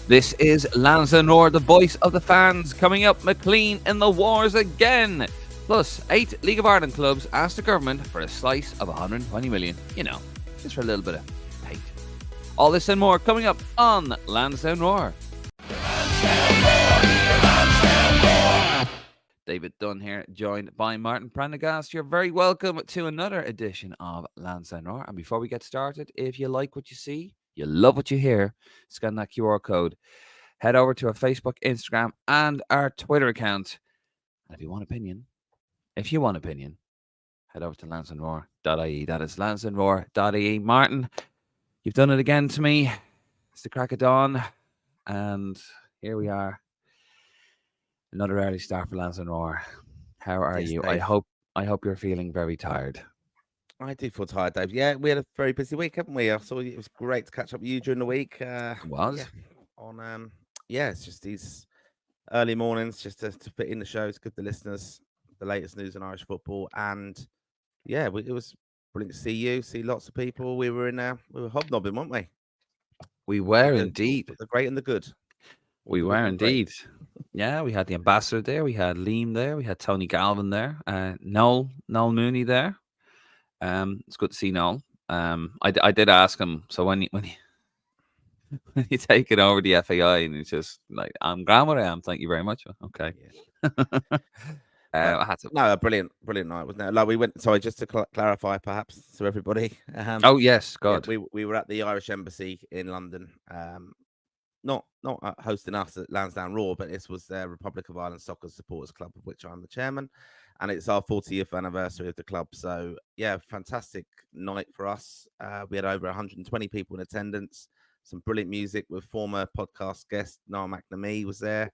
This is Lansdowne, the voice of the fans. Coming up, McLean in the wars again. Plus, 8 League of Ireland clubs asked the government for a slice of 120 million. You know, just for a little bit of hate. All this and more coming up on Lansdowne Roar. David Dunn here, joined by Martin Prendergast. You're very welcome to another edition of Lansdowne Roar. And before we get started, if you like what you see, you love what you hear, scan that QR code. Head over to our Facebook, Instagram, and our Twitter account. And if you want opinion, head over to lansdowneroar.ie. That is lansdowneroar.ie. Martin, you've done it again to me. It's the crack of dawn. And here we are. Another early start for Lansdowne Roar. How are you? Dave. I hope you're feeling very tired. I do feel tired, Dave. Yeah, we had a very busy week, haven't we? I saw it was great to catch up with you during the week. It was. It's just these early mornings just to fit in the shows, give the listeners the latest news on Irish football, and it was brilliant to see you, see lots of people. We were hobnobbing, weren't we? We were indeed. The great and the good. We were indeed. Yeah, we had the ambassador there. We had Liam there. We had Tony Galvin there. Noel Mooney there. It's good to see Noel. I did ask him. So when you take it over the FAI, and he's just like, "I'm grand where I am. Thank you very much." Okay. Yeah. I had to. No, a brilliant night, wasn't it? Like we went. Sorry, just to clarify, perhaps to everybody. Oh yes, God. Yeah, we were at the Irish Embassy in London. Not hosting us at Lansdowne Roar, but this was the Republic of Ireland Soccer Supporters Club, of which I'm the chairman, and it's our 40th anniversary of the club. So yeah, fantastic night for us. We had over 120 people in attendance. Some brilliant music with former podcast guest Niall McNamee was there.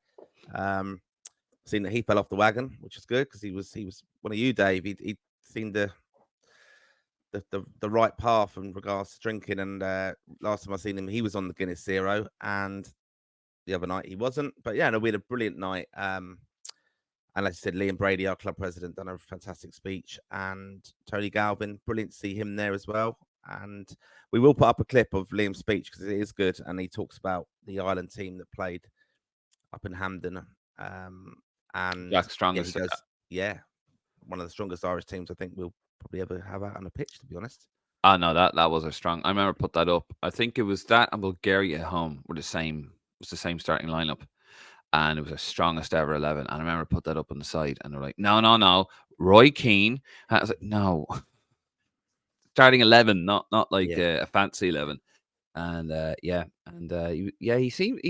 Seen that he fell off the wagon, which is good because he was one of you, Dave. He'd seen the right path in regards to drinking, and last time I seen him, he was on the Guinness Zero, and the other night he wasn't. But yeah, no, we had a brilliant night. And like I said, Liam Brady, our club president, done a fantastic speech, and Tony Galvin, brilliant to see him there as well. And we will put up a clip of Liam's speech because it is good, and he talks about the Ireland team that played up in Hampden. And Jack's strongest. One of the strongest Irish teams I think we'll probably ever have out on the pitch, to be honest. Oh no, that was a strong. I remember put that up. I think it was that and Bulgaria at home were the same. It was the same starting lineup, and it was the strongest ever 11. And I remember put that up on the side, and they're like, "No, Roy Keane." And I was like, "No, starting 11, not like a fancy 11." And he seemed.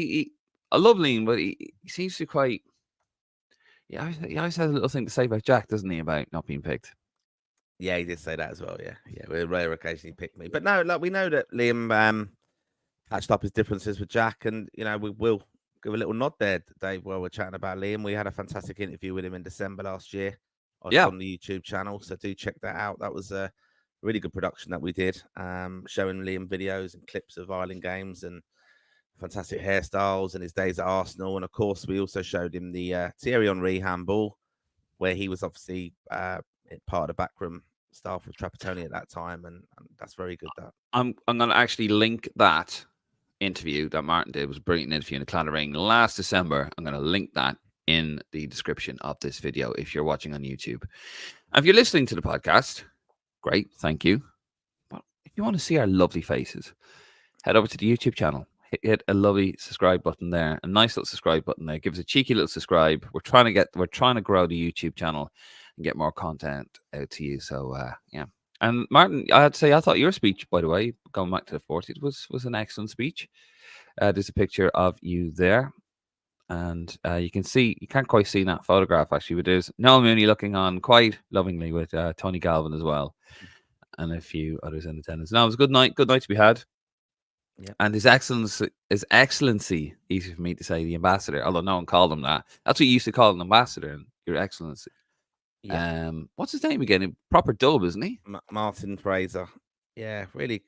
I love Liam, but he seems to quite. Yeah, he always has a little thing to say about Jack, doesn't he, about not being picked? Yeah, he did say that as well. Yeah. With a rare occasion he picked me, but no, like we know that Liam patched up his differences with Jack, and we will give a little nod there, Dave, while we're chatting about Liam. We had a fantastic interview with him in December last year. On the YouTube channel, so do check that out. That was a really good production that we did, showing Liam videos and clips of Ireland games and fantastic hairstyles and his days at Arsenal. And of course, we also showed him the Thierry Henry handball, where he was obviously part of the backroom staff with Trapattoni at that time, and that's very good. That I'm going to actually link that interview that Martin did. It was a brilliant interview in the Claddering last December. I'm going to link that in the description of this video if you're watching on YouTube. And if you're listening to the podcast, great, thank you. But if you want to see our lovely faces, head over to the YouTube channel. Hit a lovely subscribe button there, a nice little subscribe button there. Give us a cheeky little subscribe. We're trying to grow the YouTube channel and get more content out to you. So yeah. And Martin, I had to say, I thought your speech, by the way, going back to the 40s, was an excellent speech. There's a picture of you there, and you can't quite see that photograph actually, but there's Noel Mooney looking on quite lovingly with Tony Galvin as well, and a few others in attendance. Now it was a good night to be had. Yep. And His Excellency, easy for me to say, the ambassador, although no one called him that. That's what you used to call an ambassador, and Your Excellency. Yeah. What's his name again? Pproper dub, isn't he? Martin Fraser. Yeah, really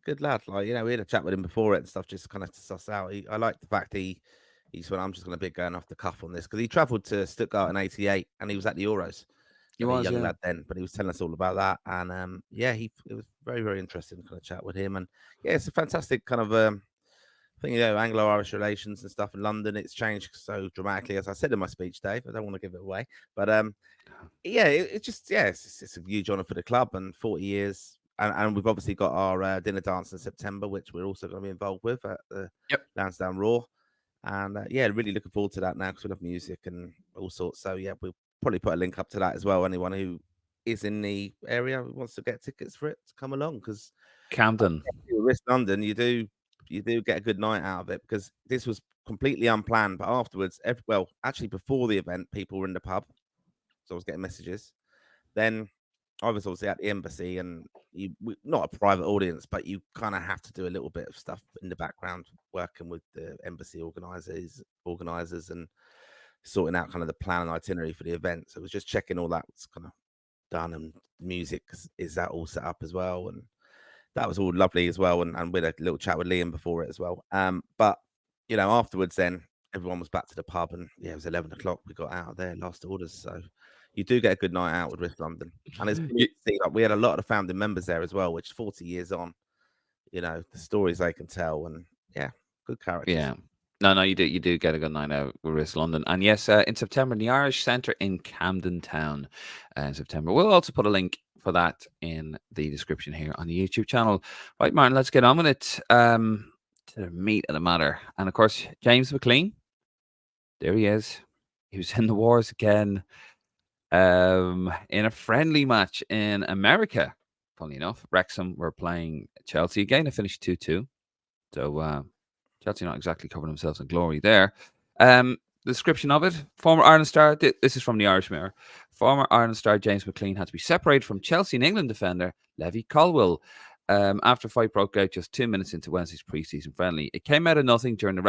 good lad. Like, we had a chat with him before it and stuff, just kind of to suss out. I like the fact he said, I'm just going to be going off the cuff on this, because he travelled to Stuttgart in '88 and he was at the Euros. He was a young lad then, but he was telling us all about that. And it was very, very interesting kind of chat with him. And yeah, it's a fantastic kind of I think, Anglo-Irish relations and stuff in London, it's changed so dramatically, as I said in my speech, Dave. I don't want to give it away, but yeah, it just it's a huge honour for the club and 40 years, and we've obviously got our dinner dance in September, which we're also going to be involved with at the Yep. Lansdowne Raw, and really looking forward to that now because we love music and all sorts. So yeah, we'll probably put a link up to that as well. Anyone who is in the area who wants to get tickets for it to come along, because Camden. West London, you do get a good night out of it, because this was completely unplanned. But afterwards, actually before the event, people were in the pub, so I was getting messages. Then I was obviously at the embassy, and not a private audience, but you kind of have to do a little bit of stuff in the background, working with the embassy organizers, and sorting out kind of the plan and itinerary for the event. So it was just checking all that was kind of done, and music is that all set up as well, and that was all lovely as well. And we had a little chat with Liam before it as well. But afterwards, then everyone was back to the pub, and yeah, it was 11 o'clock. We got out of there, last orders. So you do get a good night out with West London, and it's You- brilliant to see, like, we had a lot of the founding members there as well, which 40 years on, the stories they can tell, and yeah, good characters. yeah. No, you do get a good night out with West London. And yes, in September, in the Irish Centre in Camden Town in September. We'll also put a link for that in the description here on the YouTube channel. Right, Martin, let's get on with it. To the meat of the matter. And of course, James McLean, there he is. He was in the wars again in a friendly match in America. Funnily enough, Wrexham were playing Chelsea again. It finished 2-2. So Chelsea not exactly covering themselves in glory there. The description of it: former Ireland star. This is from the Irish Mirror. Former Ireland star James McClean had to be separated from Chelsea and England defender Levy Colwill after a fight broke out just 2 minutes into Wednesday's pre-season friendly. It came out of nothing during the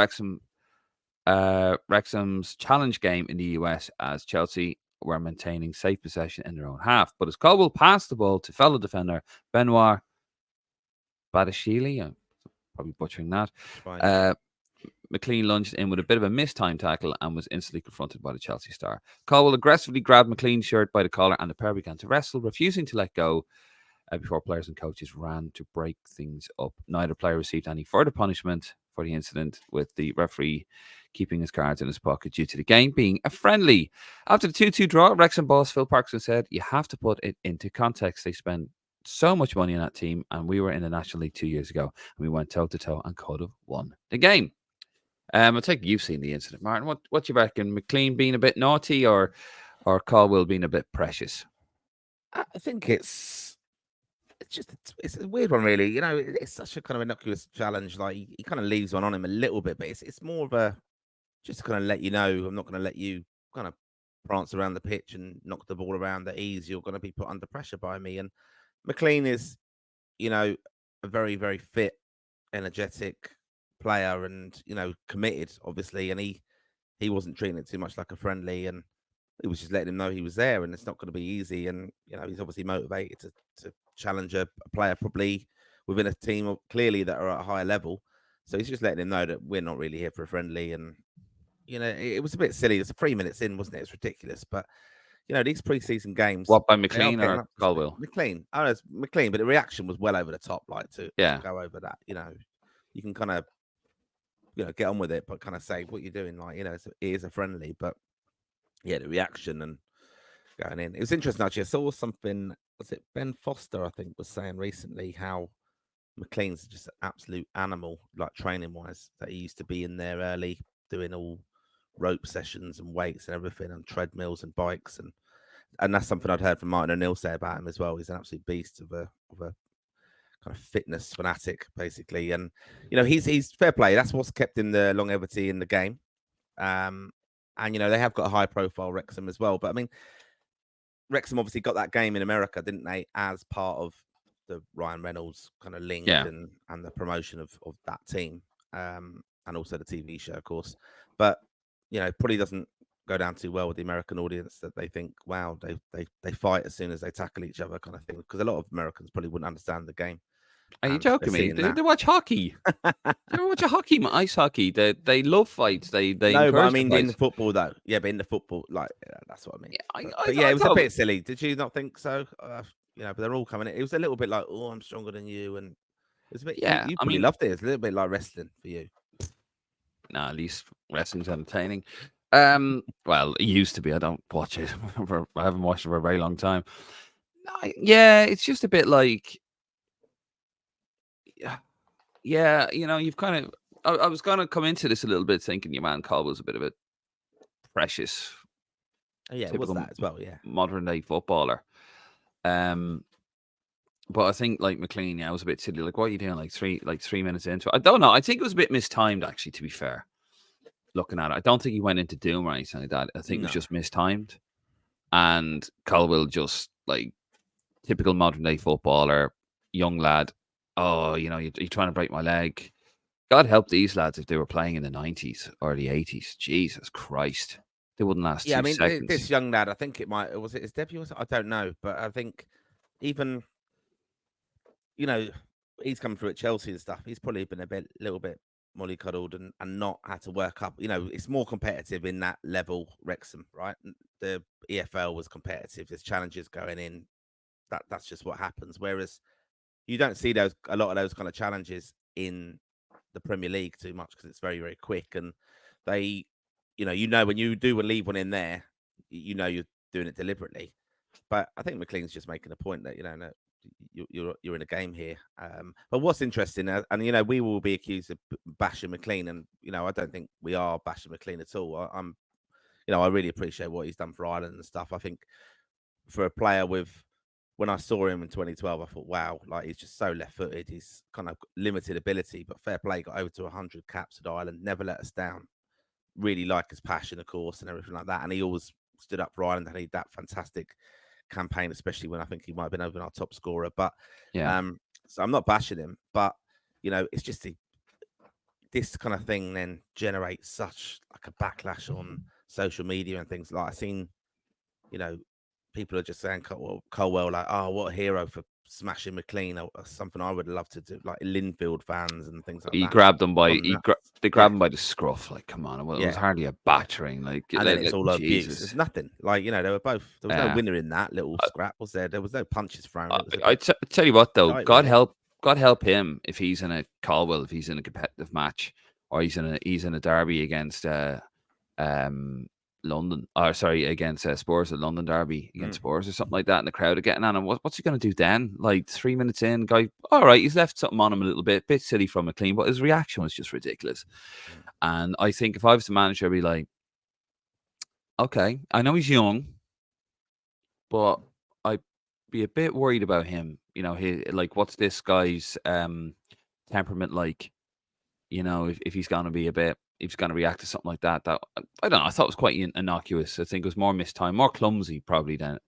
Wrexham's challenge game in the US, as Chelsea were maintaining safe possession in their own half. But as Colwill passed the ball to fellow defender Benoit Badashili, I'm probably butchering that, McLean lunged in with a bit of a mistimed tackle and was instantly confronted by the Chelsea star. Colwill aggressively grabbed McLean's shirt by the collar, and the pair began to wrestle, refusing to let go before players and coaches ran to break things up. Neither player received any further punishment for the incident, with the referee keeping his cards in his pocket due to the game being a friendly. After the 2-2 draw, Wrexham boss Phil Parkinson said, "You have to put it into context. They spent so much money on that team, and we were in the National League 2 years ago, and we went toe-to-toe and could have won the game." I take you've seen the incident, Martin. What do you reckon? McLean being a bit naughty, or Colwill being a bit precious? I think it's a weird one, really. It's such a kind of innocuous challenge. Like, he kind of leaves one on him a little bit, but it's more of a just to kind of let you know, I'm not going to let you kind of prance around the pitch and knock the ball around at ease. You're going to be put under pressure by me. And McLean is, a very, very fit, energetic player, and committed, obviously. And he wasn't treating it too much like a friendly, and he was just letting him know he was there, and it's not going to be easy. And he's obviously motivated to challenge a player, probably within a team clearly that are at a higher level. So he's just letting him know that we're not really here for a friendly. And it was a bit silly. It's 3 minutes in, wasn't it? It's ridiculous. But these preseason games. What, by they are McLean getting or up to speed. Colwill? McLean. Oh, no, it's McLean, but the reaction was well over the top. Like, to go over that. You can kind of get on with it, but kind of say what you're doing. Like, it is a friendly, but yeah, the reaction and going in. It was interesting, actually. I saw something. Was it Ben Foster? I think was saying recently how McLean's just an absolute animal, like training wise. That he used to be in there early, doing all rope sessions and weights and everything, and treadmills and bikes, and that's something I'd heard from Martin O'Neill say about him as well. He's an absolute beast of a kind of fitness fanatic, basically. And he's fair play. That's what's kept him the longevity in the game. And they have got a high profile Wrexham as well. But I mean, Wrexham obviously got that game in America, didn't they, as part of the Ryan Reynolds kind of link and the promotion of that team, and also the TV show, of course. But probably doesn't go down too well with the American audience, that they think, wow, they fight as soon as they tackle each other, kind of thing. Because a lot of Americans probably wouldn't understand the game. Are you joking me? They watch hockey. They watch ice hockey. They love fights. They no, but I encourage mean the in fights. football though. Yeah, but in the football, like, that's what I mean. Yeah, But yeah, it was a bit silly. Did you not think so? But they're all coming in. It was a little bit like, oh, I'm stronger than you, and it was a bit. Yeah, you probably loved it. It's a little bit like wrestling for you. Nah, at least wrestling's entertaining. Well, it used to be. I don't watch it. I haven't watched it for a very long time. Yeah, it's just a bit like, yeah, you've kind of. I was gonna come into this a little bit thinking your man Caldwell's a bit of a precious, Oh, yeah, it was typical that as well. Yeah. modern day footballer. Um, but I think like McLean, yeah, I was a bit silly. Like, what are you doing? Like 3 minutes into it, I don't know. I think it was a bit mistimed, actually. To be fair, looking at it, I don't think he went into doom or anything like that. I think it was No. just mistimed, and Caldwell just like typical modern day footballer, young lad. Oh, you're trying to break my leg. God help these lads if they were playing in the 90s or the 80s. Jesus Christ, they wouldn't last Yeah, I 2 mean, seconds. this young lad, I think was it his debut? I don't know, but I think even he's come through at Chelsea and stuff. He's probably been little bit mollycoddled and not had to work up. It's more competitive in that level, Wrexham, right? The EFL was competitive. There's challenges going in. That's just what happens. Whereas you don't see a lot of those kind of challenges in the Premier League too much because it's very, very quick. And they, when you do leave one in there, you're doing it deliberately. But I think McLean's just making a point that no, you're in a game here. But what's interesting, and we will be accused of bashing McLean, and I don't think we are bashing McLean at all. I really appreciate what he's done for Ireland and stuff. I think for a player when I saw him in 2012, I thought, wow, like he's just so left-footed. He's kind of limited ability, but fair play, got over to 100 caps at Ireland, never let us down. Really like his passion, of course, and everything like that. And he always stood up for Ireland, and he had that fantastic campaign, especially when I think he might have been over our top scorer. But Yeah, so I'm not bashing him, but it's just this kind of thing then generates such like a backlash on social media and things. Like I've seen, people are just saying Colwell, like, oh, what a hero for smashing McLean, or something I would love to do, like Linfield fans and things like he that. grabbed him by Gone nuts. they grabbed him by the scruff. Like, come on, it was Yeah, hardly a battering. Like, and then it's all abuse. There's Jesus. nothing. Like, there were both. There was no winner in that little scrap, was there? There was no punches thrown. It was a bit Tell you what, though, tight, really. God help him if he's in a Caldwell, if he's in a competitive match, or he's in a derby against London, or sorry, against Spurs, a London derby against Spurs or something like that, and the crowd are getting on him. What's he going to do then? Like 3 minutes in, guy, all right, he's left something on him a little bit silly from McLean, but his reaction was just ridiculous. And I think if I was the manager, I'd be like, okay, I know he's young, but I'd be a bit worried about him. Like, what's this guy's temperament like? If he's going to be if he's going to react to something like that, I don't know. I thought it was quite innocuous. I think it was more mistimed, more clumsy, probably than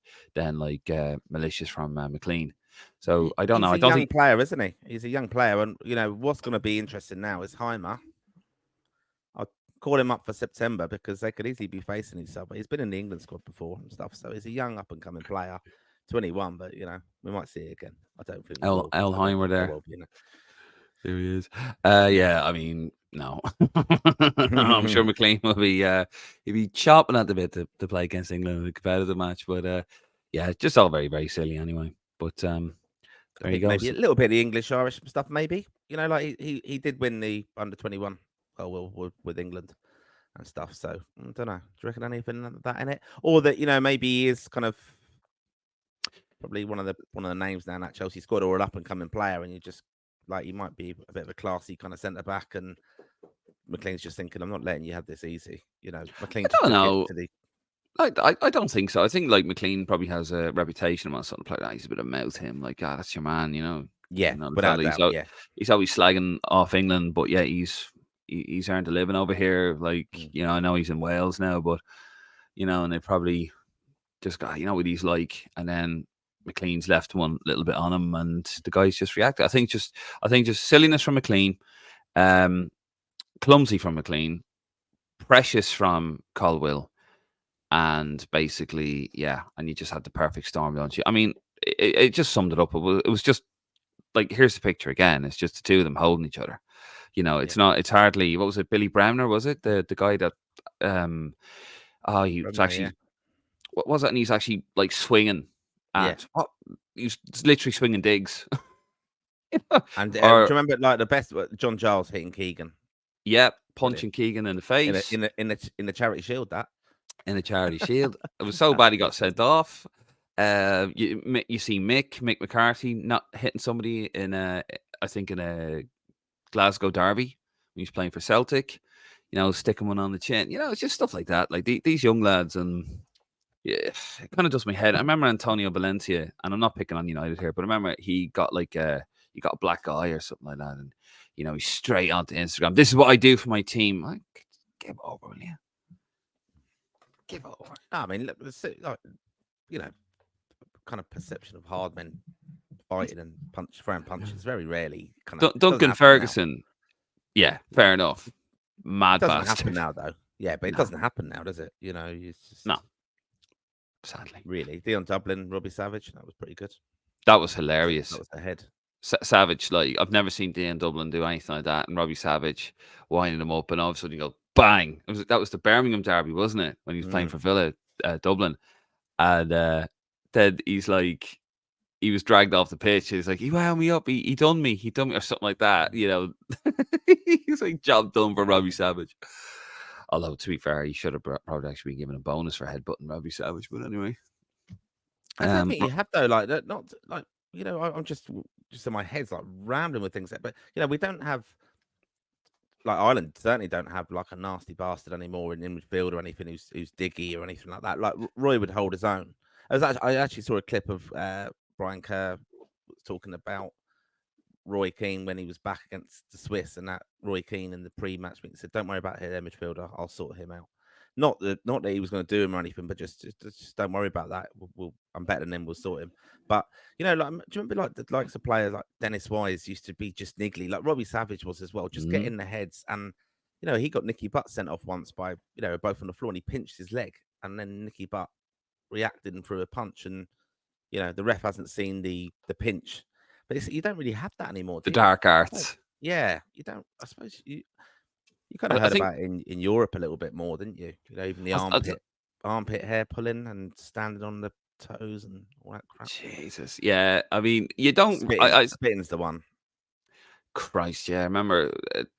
like malicious from McLean. So I don't know. He's I a don't young think. player, isn't he? He's a young player, and what's going to be interesting now is Heimer. I'll call him up for September because they could easily be facing each other. He's been in the England squad before and stuff, so he's a young up and coming player, 21. But we might see it again. I don't think we will. I don't Elheimer think there. Colwell be in it. There he is. Yeah. I mean, no. I'm sure McLean will be he'll be chopping at the bit to play against England in a competitive match. But yeah, just all very, very silly anyway. But I there you think go. maybe a little bit of the English Irish stuff, maybe. Like he did win the under 21 with England and stuff. So I don't know. Do you reckon anything like that in it, or that maybe he is kind of probably one of the names now in that Chelsea squad, or an up and coming player, and you just like he might be a bit of a classy kind of centre back, and McLean's just thinking, I'm not letting you have this easy. McLean I just don't took it know. to the. I don't think so. I think like McLean probably has a reputation among something like that. He's a bit of mouth him, like, that's your man, Yeah, the without fella. doubt. Yeah. He's always slagging off England, but yeah, he's earned a living over here. Like, I know he's in Wales now, but and they probably just got, what he's like, and then McLean's left one little bit on him, and the guys just reacted. I think just silliness from McLean, clumsy from McLean, precious from Caldwell. And basically, yeah, and you just had the perfect storm, don't you? I mean, it just summed it up. It was just like, here's the picture again. It's just the two of them holding each other. It's not. It's hardly. What was it? Billy Bremner, was it the guy that? He was actually. Yeah. What was it? And he's actually like swinging at what? He's literally swinging digs. And do you Or remember like the best John Giles hitting Keegan? yeah, punching Keegan in the in face a charity shield. That in a charity shield. It was so bad he got sent off. You see Mick McCarthy not hitting somebody in I think in a Glasgow derby when he's playing for Celtic. Sticking one on the chin. It's just stuff like that. Like these young lads, and yeah, it kind of does my head. I remember Antonio Valencia, and I'm not picking on United here, but I remember he got he got a black eye or something like that, and he's straight onto Instagram. This is what I do for my team. Like, give over, will you? Give over. I mean, look, like, kind of perception of hard men fighting and throwing punches very rarely. Duncan Ferguson. Yeah, fair enough. Mad bastard. It doesn't happen now, though. Yeah, but it doesn't happen now, does it? It's just no. Sadly, really. Dion Dublin, Robbie Savage. That was pretty good. That was hilarious. That was the head. Savage, like I've never seen Dion Dublin do anything like that, and Robbie Savage winding him up, and all of a sudden you go bang. That was the Birmingham derby, wasn't it? When he was playing for Villa, Dublin, and then he's like, he was dragged off the pitch. He's like, he wound me up. He done me, or something like that. He's like, job done for Robbie Savage. Although to be fair, he should have probably actually been given a bonus for headbutting Robbie Savage. But anyway, I don't think you have though. Like not like. I'm just in my head's like rambling with things. But we don't have, like, Ireland certainly don't have like a nasty bastard anymore in midfield or anything who's diggy or anything like that. Like Roy would hold his own. I actually saw a clip of Brian Kerr talking about Roy Keane when he was back against the Swiss, and that Roy Keane in the pre-match meeting said, "Don't worry about their midfielder. I'll sort him out." Not that he was going to do him or anything, but just don't worry about that. I'm better than him. We'll sort him. But like, do you remember like the likes of players like Dennis Wise used to be just niggly, like Robbie Savage was as well, just get in the heads. And he got Nicky Butt sent off once by both on the floor, and he pinched his leg, and then Nicky Butt reacted and threw a punch, and the ref hasn't seen the pinch, but you don't really have that anymore. The dark arts. Yeah, you don't. I suppose you kind of heard about it in Europe a little bit more, didn't you? Even the armpit hair pulling and standing on the toes and all that crap. Jesus, yeah. I mean, you don't. Spitting's the one. Christ, yeah. I remember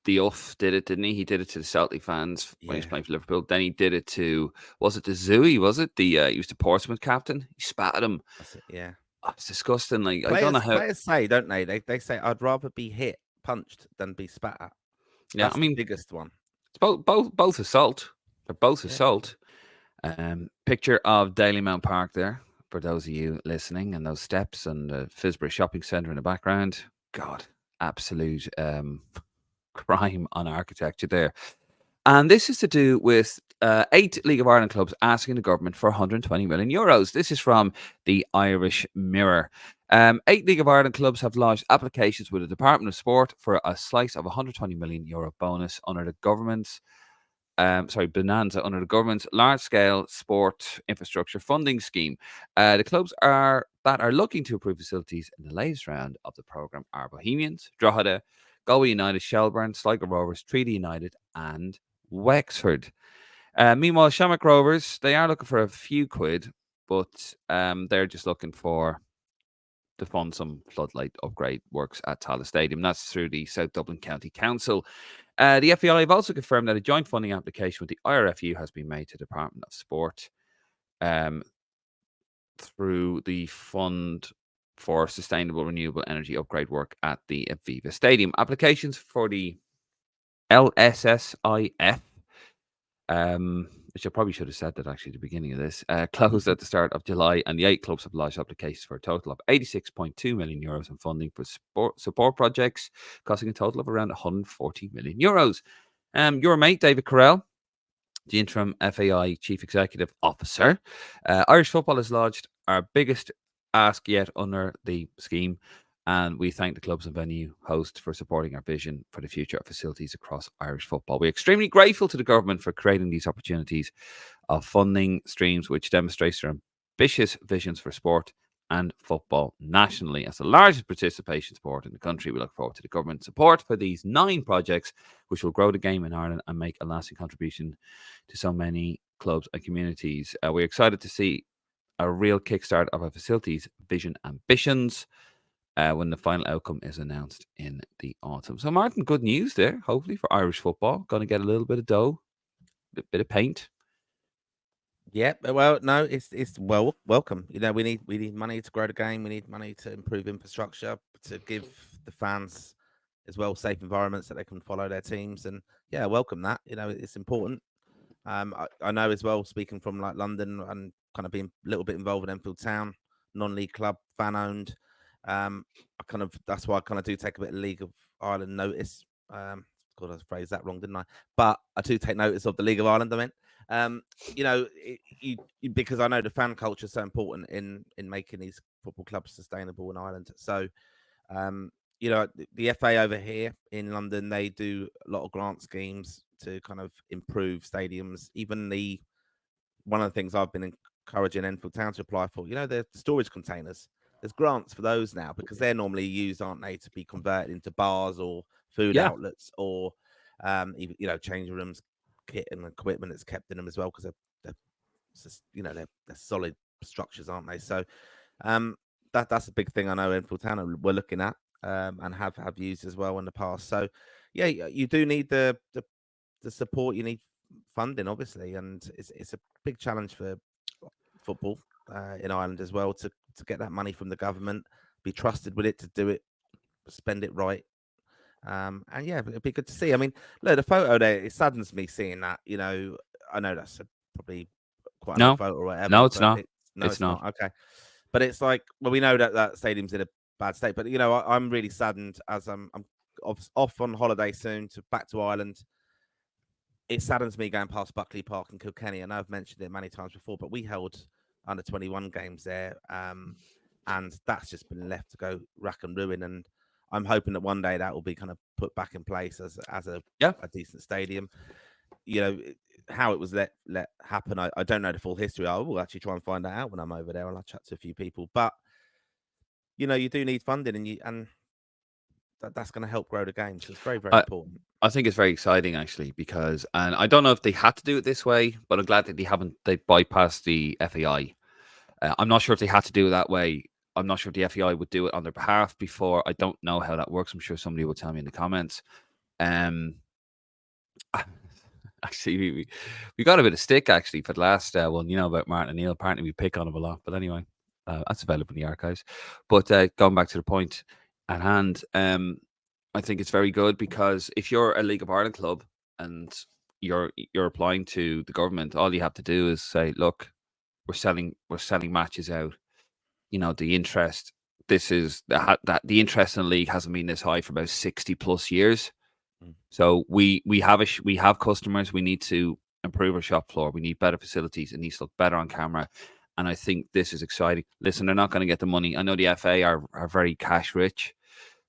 the Uff did it, didn't he? He did it to the Celtic fans when he was playing for Liverpool. Then he did it to, was it the Zooey? Was it he was the Portsmouth captain? He spat at him. That's it, yeah. Oh, it's disgusting. Like, players, I don't know how players say, don't they? They say, I'd rather be punched than be spat at. Yeah, I mean, the biggest one. It's both assault. They're both assault. Picture of Daily Mount Park there for those of you listening, and those steps and the Fisbury Shopping Centre in the background. God, absolute crime on architecture there. And this is to do with 8 League of Ireland clubs asking the government for 120 million euros. This is from the Irish Mirror. 8 League of Ireland clubs have lodged applications with the Department of Sport for a slice of 120 million euro bonus under the government's bonanza under the government's large-scale sport infrastructure funding scheme. The clubs that are looking to approve facilities in the latest round of the programme are Bohemians, Drogheda, Galway United, Shelbourne, Sligo Rovers, Treaty United, and Wexford. Meanwhile, Shamrock Rovers, they are looking for a few quid, but they're just looking to fund some floodlight upgrade works at Tallaght Stadium. That's through the South Dublin County Council. The FAI have also confirmed that a joint funding application with the IRFU has been made to the Department of Sport through the Fund for Sustainable Renewable Energy Upgrade Work at the Aviva Stadium. Applications for the LSSIF, which I probably should have said that actually at the beginning of this, closed at the start of July, and the 8 clubs have lodged applications for a total of 86.2 million euros in funding for support projects, costing a total of around 140 million euros. Your mate, David Carell, the interim FAI Chief Executive Officer, Irish football has lodged our biggest ask yet under the scheme, and we thank the clubs and venue host for supporting our vision for the future of facilities across Irish football. We're extremely grateful to the government for creating these opportunities of funding streams, which demonstrates their ambitious visions for sport and football nationally. As the largest participation sport in the country, we look forward to the government support for these 9 projects, which will grow the game in Ireland and make a lasting contribution to so many clubs and communities. We're excited to see a real kickstart of our facilities vision ambitions. when the final outcome is announced in the autumn. So, Martin, good news there, hopefully, for Irish football. Going to get a little bit of dough, a bit of paint. Yeah, well, no, it's welcome. You know, we need money to grow the game. We need money to improve infrastructure, to give the fans as well safe environments that they can follow their teams. And yeah, welcome that. You know, it's important. I know as well, speaking from like London and kind of being a little bit involved in Enfield Town, non-league club, fan owned. I kind of that's why I kind of do take a bit of League of Ireland notice. God, I phrased that wrong, didn't I? But I do take notice of the League of Ireland. I mean, you know, because I know the fan culture is so important in making these football clubs sustainable in Ireland. So, um, you know, the FA over here in London, they do a lot of grant schemes to kind of improve stadiums. Even one of the things I've been encouraging Enfield Town to apply for, you know, the storage containers. There's grants for those now because they're normally used, aren't they, to be converted into bars or food Yeah. outlets or, even, you know, changing rooms, kit and equipment that's kept in them as well because they're you know, they're solid structures, aren't they? So, that's a big thing I know Enfield Town we're looking at, and have used as well in the past. So, yeah, you do need the support. You need funding, obviously, and it's a big challenge for football in Ireland as well to get that money from the government, be trusted with it to do it, spend it right. And yeah, it'd be good to see. I mean, look, the photo there, it saddens me seeing that. You know, I know that's probably quite an old No, photo or no, whatever, it's but not. it's no, It's it's not. not. Okay, but it's like, well, we know that that stadium's in a bad state, but you know, I'm really saddened as I'm off on holiday soon to back to Ireland. It saddens me going past Buckley Park in Kilkenny. And I've mentioned it many times before, but we held under 21 games there, and that's just been left to go rack and ruin. And I'm hoping that one day that will be kind of put back in place as Yeah. a decent stadium. You know how it was let happen. I don't know the full history. I will actually try and find that out when I'm over there, and I'll chat to a few people. But you know, you do need funding, and that's going to help grow the game. So it's very I, important. I think it's very exciting actually because, and I don't know if they had to do it this way, but I'm glad that they haven't. They bypassed the FAI. I'm not sure if they had to do it that way. I'm not sure if the FAI would do it on their behalf before. I don't know how that works. I'm sure somebody will tell me in the comments. Um, actually, we got a bit of stick actually for the last one. You know about Martin and Neil. Apparently, we pick on him a lot. But anyway, that's available in the archives. But going back to the point at hand, I think it's very good because if you're a League of Ireland club and you're applying to the government, all you have to do is say, "Look, we're selling matches out. You know, the interest. This is that the interest in the league hasn't been this high for about 60 plus years." Mm. So we have customers. We need to improve our shop floor. We need better facilities. It needs to look better on camera. And I think this is exciting. Listen, they're not going to get the money. I know the FA are very cash rich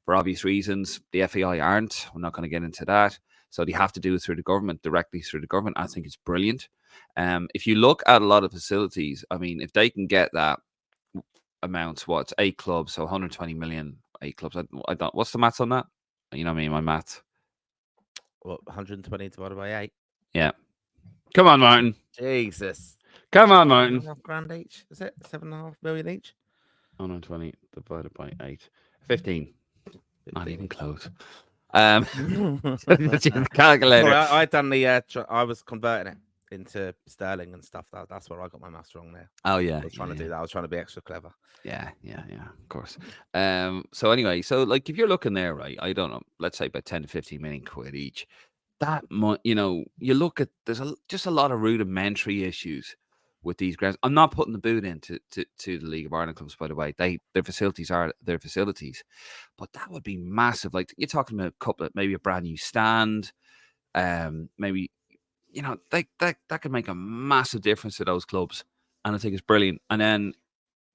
for obvious reasons. The FAI aren't. We're not going to get into that. So they have to do it through the government, directly through the government. I think it's brilliant. If you look at a lot of facilities, I mean, if they can get that amount, what's 8 clubs, so 120 million, 8 clubs. I don't. What's the maths on that? You know what I mean? My maths. Well, 120 divided by 8. Yeah. Come on, Martin. Jesus. Come on, Martin. £7.5 grand each, is it? 7.5 million each? 120 divided by 8. 15. Not 15 even each. close. Sorry, Calculator. I done the. I was converting it into sterling and stuff. That's where I got my maths wrong there. Oh I yeah. was trying to do that. I was trying to be extra clever. Yeah. Of course. So anyway, so like if you're looking there, right? I don't know. Let's say about 10 to 15 million quid each. That you know, you look at just a lot of rudimentary issues with these grounds. I'm not putting the boot into to the League of Ireland clubs, by the way. Their facilities are their facilities, but that would be massive. Like you're talking about a couple of maybe a brand new stand, maybe you know that could make a massive difference to those clubs, and I think it's brilliant. And then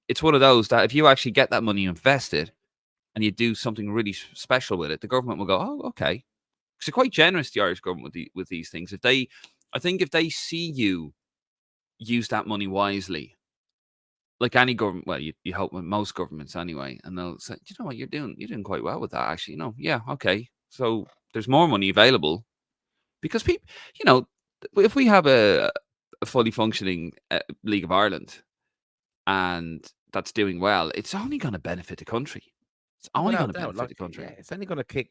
it's one of those that if you actually get that money invested and you do something really special with it, the government will go, oh, okay. Because they're quite generous, the Irish government, with these things. I think if they see you use that money wisely, like any government, well, you hope with most governments anyway, and they'll say, you know what, you're doing quite well with that, actually. Yeah, okay. So there's more money available because people, you know, if we have a fully functioning League of Ireland and that's doing well, it's only going to benefit the country. It's Oh, only going without to doubt, benefit like the country. yeah, it's only going to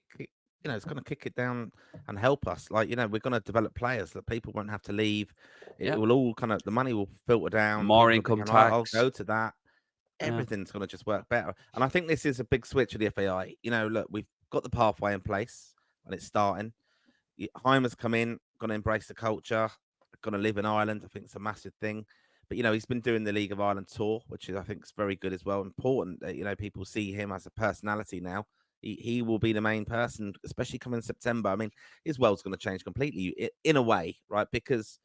it's going to kick it down and help us. Like we're going to develop players that people won't have to leave. It Yeah. will all the money will filter down. More People will be income going, oh, I'll tax. go to that. Yeah. Everything's going to just work better. And I think this is a big switch of the FAI. Look, we've got the pathway in place and it's starting. Heimer's come in, going to embrace the culture, going to live in Ireland. I think it's a massive thing. But he's been doing the League of Ireland tour, which I think is very good as well. Important that people see him as a personality now. He will be the main person, especially coming in September. I mean, his world's going to change completely in a way, right? Because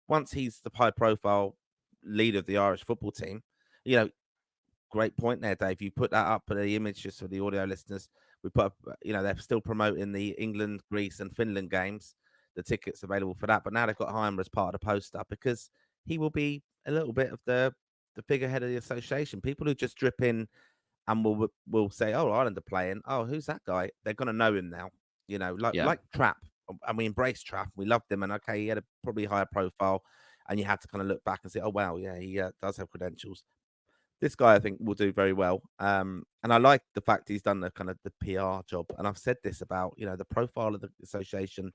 once he's the high profile leader of the Irish football team, great point there, Dave. You put that up for the image just for the audio listeners. We put up, they're still promoting the England, Greece, and Finland games. The tickets available for that, but now they've got Heimer as part of the poster because he will be a little bit of the figurehead of the association. People who just drip in and will say, "Oh, Ireland are playing. Oh, who's that guy?" They're going to know him now. Yeah. Like Trapp, and we embraced Trapp. We loved him, and okay, he had a probably higher profile, and you had to kind of look back and say, "Oh, wow, yeah, he does have credentials." This guy, I think, will do very well. And I like the fact he's done the kind of the PR job. And I've said this about, the profile of the association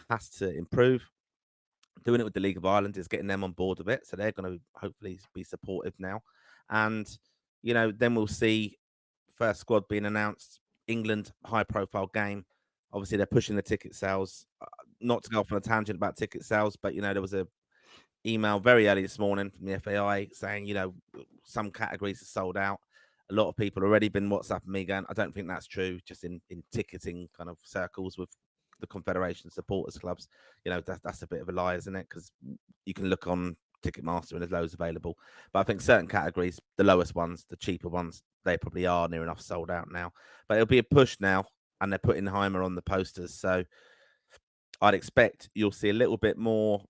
has to improve. Doing it with the League of Ireland is getting them on board with it. So they're going to hopefully be supportive now. And, then we'll see first squad being announced, England high profile game. Obviously, they're pushing the ticket sales. Not to go off on a tangent about ticket sales, but, there was a email very early this morning from the FAI saying, some categories are sold out. A lot of people already been WhatsApping me going, I don't think that's true, just in ticketing kind of circles with the Confederation supporters clubs. That's a bit of a lie, isn't it? Because you can look on Ticketmaster and there's loads available. But I think certain categories, the lowest ones, the cheaper ones, they probably are near enough sold out now. But it'll be a push now, and they're putting Heimer on the posters. So I'd expect you'll see a little bit more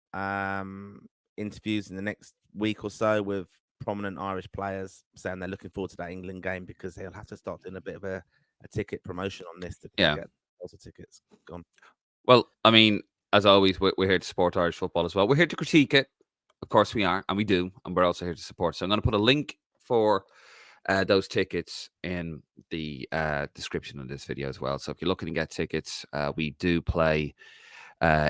interviews in the next week or so with prominent Irish players saying they're looking forward to that England game because they'll have to start doing a bit of a ticket promotion on this to Yeah. get lots of tickets gone. Well, I mean, as always, we're here to support Irish football as well. We're here to critique it. Of course, we are, and we do, and we're also here to support. So I'm going to put a link for those tickets in the description of this video as well. So if you're looking to get tickets, we do play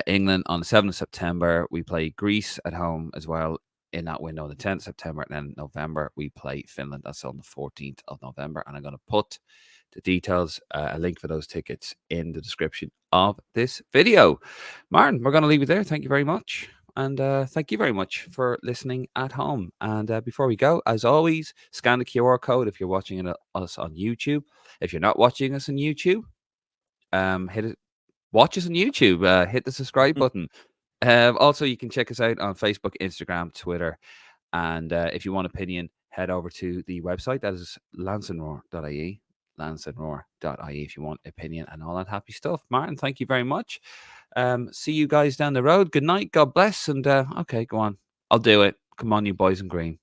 England on the 7th of September. We play Greece at home as well in that window on the 10th of September. And then November, we play Finland. That's on the 14th of November. And I'm going to put the details, a link for those tickets in the description of this video. Martin, we're going to leave it there. Thank you very much. And thank you very much for listening at home. And before we go, as always, scan the QR code if you're watching us on YouTube. If you're not watching us on YouTube, hit it. Watch us on YouTube. Hit the subscribe button. Also, you can check us out on Facebook, Instagram, Twitter. And if you want opinion, head over to the website. That is lansdowne.ie. Lansdowne.ie if you want opinion and all that happy stuff. Martin, thank you very much. See you guys down the road. Good night. God bless. And okay, go on. I'll do it. Come on, you boys in green.